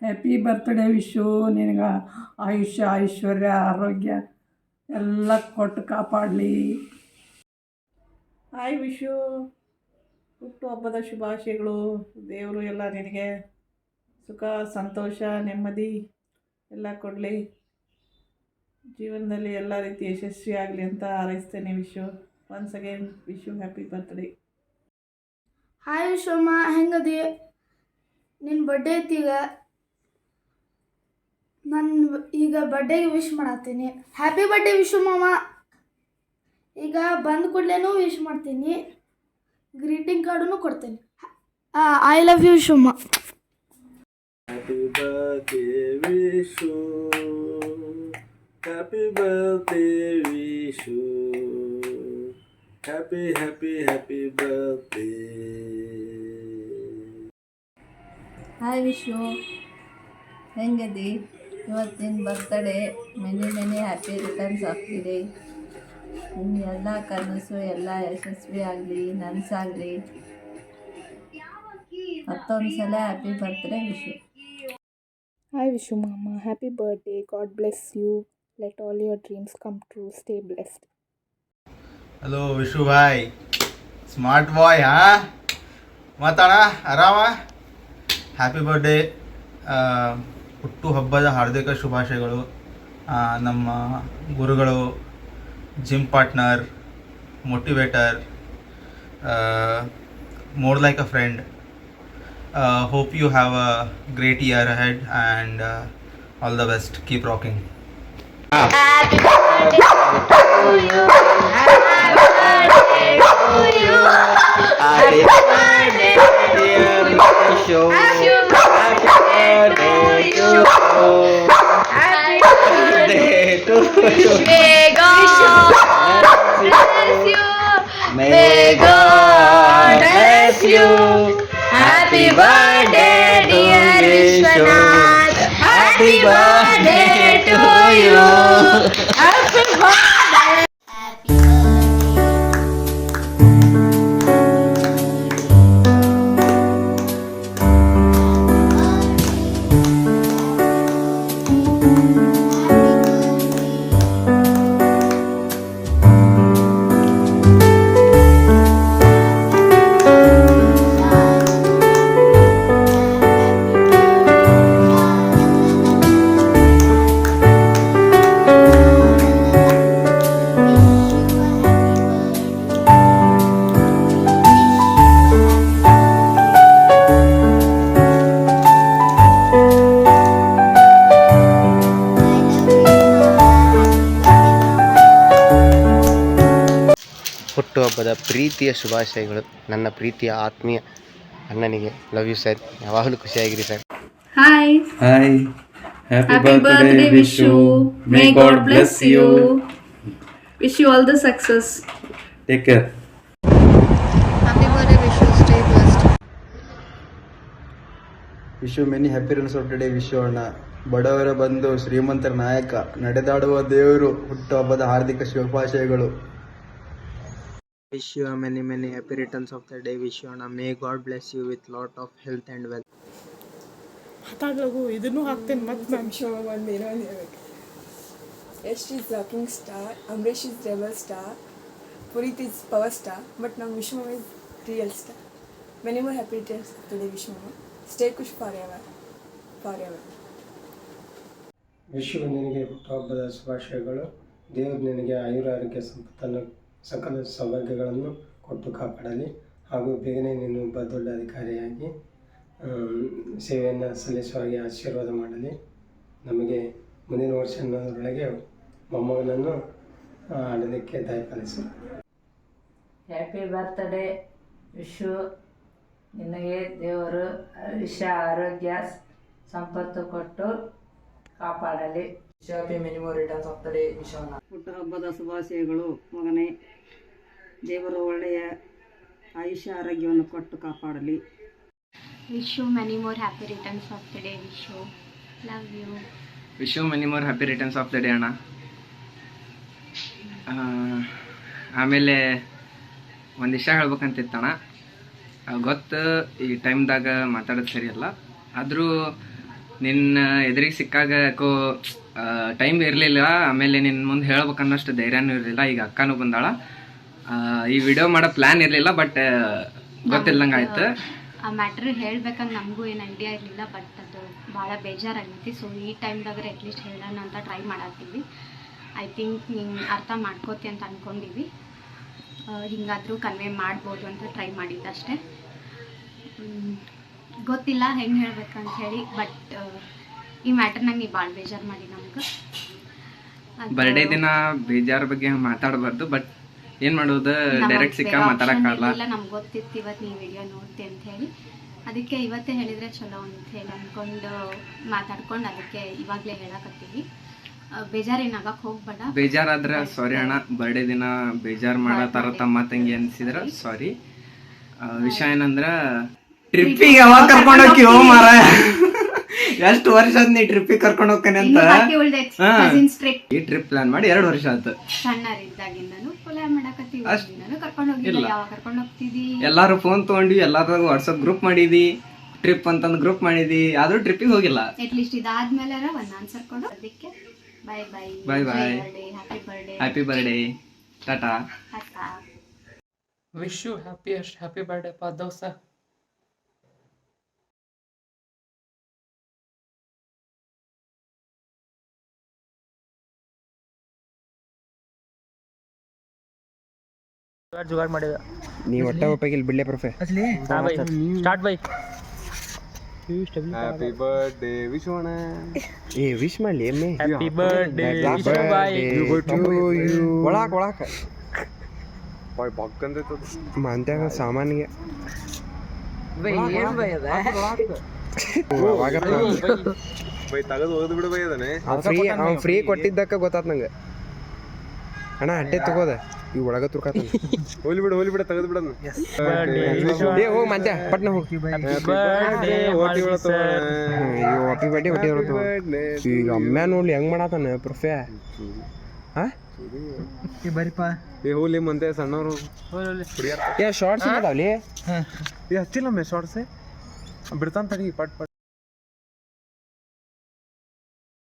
Happy birthday Vishu. ನಿನಗೆ ಆಯುಷ್ಯ ಐಶ್ವರ್ಯ ಆರೋಗ್ಯ ಎಲ್ಲ ಕೊಟ್ಟು ಕಾಪಾಡಲಿ. ಹಾಯ್ ವಿಶು, ಹುಟ್ಟುಹಬ್ಬದ ಶುಭಾಶಯಗಳು. ದೇವರು ಎಲ್ಲ ನಿನಗೆ ಸುಖ ಸಂತೋಷ ನೆಮ್ಮದಿ ಎಲ್ಲ ಕೊಡಲಿ. ಜೀವನದಲ್ಲಿ ಎಲ್ಲ ರೀತಿ ಯಶಸ್ವಿ ಆಗಲಿ ಅಂತ ಹಾರೈಸ್ತೇನೆ Vishu. Once again Vishu happy birthday. Hi Vishwamma, ಹೆಂಗದಿ? ನಿನ್ನ ಬರ್ಡೇ ಐತೀಗ. ನಾನು ಈಗ ಬರ್ಡೇಗೆ ವಿಶ್ ಮಾಡತ್ತೀನಿ. Happy birthday Vishwamma. ಈಗ ಬಂದ ಕೂಡಲೇನೂ ವಿಶ್ ಮಾಡ್ತೀನಿ, ಗ್ರೀಟಿಂಗ್ ಕಾರ್ಡೂ ಕೊಡ್ತೀನಿ. I love you Vishwamma. Happy birthday Vishu, happy birthday Vishu, happy happy happy birthday. Hi Vishu, ಹೆಂಗದಿ? ಇವತ್ತಿನ birthday. Many happy returns of the day. ನಿನ್ನ ಎಲ್ಲ ಕನಸು ಎಲ್ಲ ಯಶಸ್ವಿ ಆಗಲಿ, ನನಸಾಗಲಿ. ಮತ್ತೊಂದು ಸಲ happy birthday Vishu. Hi Vishu Mama, happy birthday. God bless you. Let all your dreams come true. Stay blessed. Hello Vishu Bhai, smart boy. ಮಾತಾಡ ಆರಾಮ. Happy birthday. ಹುಟ್ಟುಹಬ್ಬದ ಹಾರ್ದಿಕ ಶುಭಾಶಯಗಳು. ನಮ್ಮ ಗುರುಗಳು, gym partner, motivator, more like a friend. Hope you have a great year ahead and all the best. Keep rocking. Happy birthday to you. Happy birthday to you. Happy birthday dear Vishu. Happy birthday to you. Happy birthday to you. May God bless you. May God bless you. Happy birthday dear Vishwanath. Happy birthday to you. Happy birthday. ಹುಟ್ಟುಹಬ್ಬದ ಪ್ರೀತಿಯ ಶುಭಾಶಯಗಳು. ನನ್ನ ಪ್ರೀತಿಯ ಆತ್ಮೀಯ ಅಣ್ಣನಿಗೆ love you sir. ಯಾವಾಗಲೂ ಖುಷಿಯಾಗಿರಿ sir. Hi hi, happy birthday Vishu. May god bless you. Wish you all the success. Take care. Happy birthday Vishu. Stay blessed. Vishu many happy returns of the day. Vishu ಅಣ್ಣ, ಬಡವರ ಬಂಧು, ಶ್ರೀಮಂತರ ನಾಯಕ, ನಡೆದಾಡುವ ದೇವರು, ಹುಟ್ಟುಹಬ್ಬದ ಹಾರ್ದಿಕ ಶುಭಾಶಯಗಳು. Wish you many happy returns of the day. Wish you and may God bless you with lot of health and wealth. ಇದನ್ನು ಹಾಕ್ತೇನೆ ಮತ್ತೆ ನಾನು. Yash is rocking star, Ambareesh is rebel star, Puneeth is power star, but ನಮ್ಮ Vishwama is real star. Many more happy returns of the day Vishwama. Stay ಖುಷ್ forever. Vishwa ನಿನಗೆ ಹುಟ್ಟುಹಬ್ಬದ ಶುಭಾಶಯಗಳು. ದೇವರು ನಿನಗೆ ಆಯುರಾರೋಗ್ಯ ಸಂಪತ್ತನ್ನು ಸಕಲ ಸೌಭಾಗ್ಯಗಳನ್ನು ಕೊಟ್ಟು ಕಾಪಾಡಲಿ, ಹಾಗೂ ಬೇಗನೆ ನೀನು ಒಬ್ಬ ದೊಡ್ಡ ಅಧಿಕಾರಿಯಾಗಿ ಸೇವೆಯನ್ನು ಸಲ್ಲಿಸುವ ಹಾಗೆ ಆಶೀರ್ವಾದ ಮಾಡಲಿ. ನಮಗೆ ಮುಂದಿನ ವರ್ಷದೊಳಗೆ ಮೊಮ್ಮಗನನ್ನು ಆಡಲಿಕ್ಕೆ ದಯಪಾಲಿಸು. Happy birthday Vishu. ನಿನಗೆ ದೇವರು ಆಯುಷ್ಯ ಆರೋಗ್ಯ ಸಂಪತ್ತು ಕೊಟ್ಟು ಕಾಪಾಡಲಿ. Happy many more returns of the day Vishwanath. ಹುಟ್ಟುಹಬ್ಬದ ಶುಭಾಶಯಗಳು ಮಗನೇ. ದೇವರು ಒಳ್ಳೆಯ ಆಯುಷ್ಯ ಆರೋಗ್ಯವನ್ನು ಕೊಟ್ಟು ಕಾಪಾಡಲಿ. Wish you many more happy returns of the day Vishu. Love you. Wish you many more happy returns of the day ಅಣ್ಣ. ಆಮೇಲೆ ಒಂದು ವಿಷಯ ಹೇಳ್ಬೇಕಂತಿತ್ತಣ್ಣ. ಗೊತ್ತು ಈ ಟೈಮ್ದಾಗ ಮಾತಾಡೋದು ಸರಿಯಲ್ಲ, ಆದರೂ ನಿನ್ನ ಎದುರಿಗೆ ಸಿಕ್ಕಾಗ ಯಾಕೋ ಟೈಮ್ ಇರಲಿಲ್ಲ, ಆಮೇಲೆ ನಿನ್ನ ಮುಂದೆ ಹೇಳ್ಬೇಕನ್ನೋಷ್ಟು ಧೈರ್ಯನೂ ಇರಲಿಲ್ಲ. ಈಗ ಅಕ್ಕನೂ ಬಂದಾಳ. ಈ ವಿಡಿಯೋ ಮಾಡೋ ಪ್ಲ್ಯಾನ್ ಇರಲಿಲ್ಲ, ಬಟ್ ಗೊತ್ತಿಲ್ಲದಂಗೆ ಆಯ್ತು. ಆ ಮ್ಯಾಟ್ರ್ ಹೇಳ್ಬೇಕಂತ ನಮಗೂ ಏನು ಐಡಿಯಾ ಇರಲಿಲ್ಲ, ಬಟ್ ಅದು ಭಾಳ ಬೇಜಾರಾಗೈತಿ. ಸೊ ಈ ಟೈಮ್ದಾಗ್ರೆ ಅಟ್ಲೀಸ್ಟ್ ಹೇಳೋಣ ಅಂತ ಟ್ರೈ ಮಾಡತ್ತೀವಿ. ಐ ಥಿಂಕ್ ನೀನು ಅರ್ಥ ಮಾಡ್ಕೋತಿ ಅಂತ ಅಂದ್ಕೊಂಡಿವಿ. ಹಿಂಗಾದರೂ ಕನ್ವೆ ಮಾಡ್ಬೋದು ಅಂತ ಟ್ರೈ ಮಾಡಿದ್ದಷ್ಟೇ. ಗೊತ್ತಿಲ್ಲ ಹೆಂಗೆ ಹೇಳ್ಬೇಕಂತ ಹೇಳಿ, ಬಟ್ ಈ ಮ್ಯಾಟ್ರ್ನಾಗ ನೀ ಭಾಳ ಬೇಜಾರು ಮಾಡಿ ನಮ್ಗೆ. ಬರ್ಡೇ ದಿನ ಬೇಜಾರ ಬಗ್ಗೆ ಮಾತಾಡಬಾರ್ದು, ಬಟ್ ಏನು ಮಾಡೋದು, ಡೈರೆಕ್ಟ್ ಸಿಕ್ಕ ಮಾತಾಡೋಕ್ಕಾಗಲ್ಲ. ನಮ್ಗೆ ಗೊತ್ತಿತ್ತು ಇವತ್ತು ನೀವು ವಿಡಿಯೋ ನೋಡ್ತಿ ಅಂತ ಹೇಳಿ, ಅದಕ್ಕೆ ಇವತ್ತೇ ಹೇಳಿದರೆ ಚಲೋ ಅಂತ ಹೇಳಿ ಅಂದ್ಕೊಂಡು ಮಾತಾಡ್ಕೊಂಡು ಅದಕ್ಕೆ ಇವಾಗಲೇ ಹೇಳಕತ್ತೀವಿ. ಬೇಜಾರೇನಾಗಕ್ಕೆ ಹೋಗ್ಬೇಡ. ಬೇಜಾರಾದ್ರೆ ಸಾರಿ ಅಣ್ಣ. ಬರ್ಡೇ ದಿನ ಬೇಜಾರು ಮಾಡತ್ತಾರ ತಮ್ಮ ತಂಗಿ ಅನ್ಸಿದ್ರ ಸಾರಿ. ವಿಷಯ ಏನಂದ್ರ ಟ್ರಿಪ್ಪಿಗೆ ಯಾವಾಗ ಕರ್ಕೊಂಡು ಹೋಗಿ ಮಾರ, ಎಷ್ಟು ವರ್ಷ ಆದ್ ನೀ ಟ್ರಿಪ್ಪಿಗೆ ಕರ್ಕೊಂಡು ಹೋಗ್ತಾನೆ ಅಂತ. ಈ ಟ್ರಿಪ್ ಪ್ಲಾನ್ ಮಾಡಿ 2 ವರ್ಷ ಆಯ್ತು. ಸಣ್ಣರಿದ್ದಾಗಿಂದನು ಪ್ಲಾನ್ ಮಾಡಕತ್ತೀವಿ, ಕರ್ಕೊಂಡು ಹೋಗಿಲ್ಲ. ಯಾವಾಗ ಕರ್ಕೊಂಡು ಹೋಗ್ತಿದ್ದಿ? ಎಲ್ಲಾರು ಫೋನ್ ತಗೊಂಡ್ವಿ, ಎಲ್ಲಾರು ವಾಟ್ಸಪ್ ಗ್ರೂಪ್ ಮಾಡಿದ್ವಿ, ಟ್ರಿಪ್ ಅಂತಂದು ಗ್ರೂಪ್ ಮಾಡಿದ್ವಿ, ಆದ್ರೂ ಟ್ರಿಪ್ಪಿಗೆ ಹೋಗಿಲ್ಲ. ಅಟ್ಲೀಸ್ಟ್ ಇದಾದ್ಮೇಲೆ ಒಂದು ಆನ್ಸರ್ ಕೊಡು. ಅದಕ್ಕೆ bye bye bye. Happy birthday, tata. Wish you happy birthday ಪಾದವ್ಸ. ಜುಗಾಡ್ ಮಾಡಿದ ನೀ ಒಟ್ಟ ಒಪ್ಪಾಗಿಲ್ಲ ಬಿಡ್ಲೆ ಪ್ರೊಫೆ. Start bye. Happy birthday Vishwanna. ಏ ವಿಶ್ ಮಾಡ್ಲಿ ಎಮ್ಮೆ. ಹ್ಯಾಪಿ ಬರ್ಡೇ ಒಳಾಕ ಬಕ್ಕಂದ್ರೆ ಮಂತ್ಯಾಗ ಸಾಮಾನಿಗೆ ಬೈ ತಗದು ಹೋದ್ ಬಿಡು ಬೈ ಅದನ್ನೇ. ಅವ್ನು ಫ್ರೀ ಕೊಟ್ಟಿದ್ದಕ್ಕ ಗೊತ್ತಾತ್ ನಂಗೆ. ಅಣ್ಣ ಅಡ್ಡೆ ತಗೋದ ಈ ಒಳಗ ತುರ್ಕಾತ. ಹೋಲಿ ಬಿಡು ತೆಗೆದು ಬಿಡೋದು. ಏ ಹೋಗಿ ಮಂತ್ಯ ಪಟ್ನ ಹೋಗಿ. ಅಯ್ಯೋ ಹ್ಯಾಪಿ ಬರ್ಡೇ ಈಗ ಅಮ್ಮ ನೋಡ್ಲಿ ಹೆಂಗ್ ಮಾಡತಾನ ಪ್ರೊಫೆ. ಬರಿಪ ಏ ಹೋಲಿ ಮಂತೆ ಸಣ್ಣವರು. ಏ ಶಾರ್ಟ್ಸ್ ಅದಾವ್ಲಿ. ಏ ಹಚ್ಚಿಲ್ಲ ಮೇ ಶಾರ್ಟ್ಸ್ ಬಿಡ್ತಾನ ತಡಿ ಪಟ್